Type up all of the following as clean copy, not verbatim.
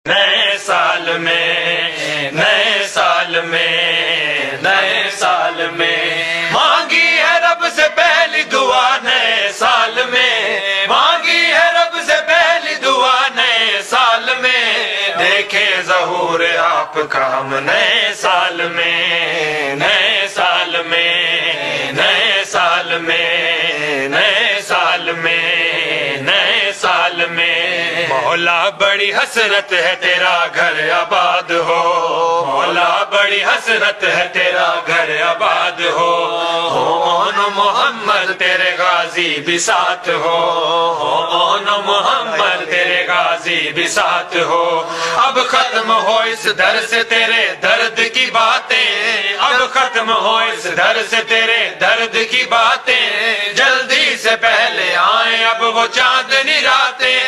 نئے سال میں مانگی ہے رب سے پہلی دعا، نئے سال میں مانگی ہے رب سے پہلی دعا، نئے سال میں دیکھے ظہور آپ کا ہم نئے سال میں، نئے سال میں، نئے سال میں، نئے سال میں، نئے سال میں مولا بڑی حسرت ہے تیرا گھر آباد ہو، مولا بڑی حسرت ہے تیرا گھر آباد ہو، اون محمد تیرے غازی بھی ساتھ ہو، اون محمد تیرے غازی بھی ساتھ ہو۔ اب ختم ہو اس در سے تیرے درد کی باتیں، اب ختم ہو اس در سے تیرے درد کی باتیں، جلدی سے پہلے آئیں اب وہ چاندنی راتیں،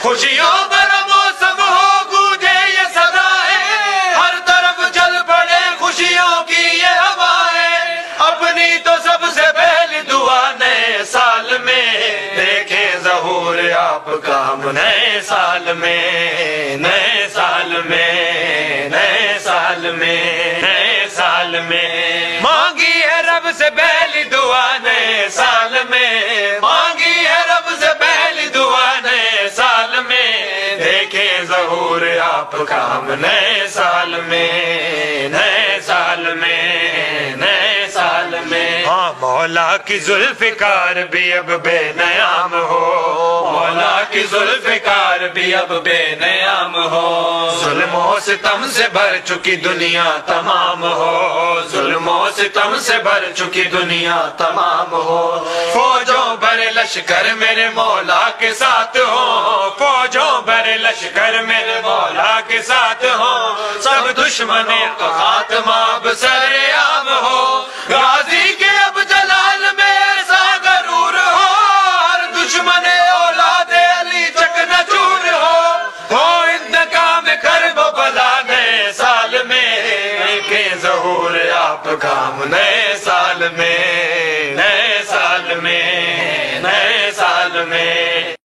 خوشیوں بھرا موسم ہو گونجے یہ صدائیں، ہر طرف چل پڑے خوشیوں کی یہ ہوائیں، اپنی تو سب سے پہلی دعا نئے سال میں دیکھیں ظہور آپ کا ہم نئے سال میں، نئے سال میں، نئے سال میں، نئے سال میں مانگی ہے رب سے پہلی دعا، نئے سال میں مانگی ہے رب سے پہلی دعا، نئے سال میں دیکھیں ظہور آپ کا ہم نئے سال میں، نئے سال میں، نئے سال میں ہاں مولا کی ذوالفقار بھی اب بے نیام ہو، مولا کی ذوالفقار بھی اب بے نیام ہو، ظلم و ستم سے بھر چکی دنیا تمام ہو، ظلم و ستم سے بھر چکی دنیا تمام ہو، فوجوں بھرے لشکر میرے مولا کے ساتھ ہو، فوجوں بھرے لشکر میرے مولا کے ساتھ ہو، سب دشمنیں تو خاتمہ اب سر عام ہو، غازی کے اب جلال میں ایسا غرور ہو، ہر دشمن اولاد علی چکنا چور ہو انتقام کرب و بلا، نئے سال میں دیکھیں ظہور آپ کا ہم نئے سال میں، نئے سال میں، نئے سال میں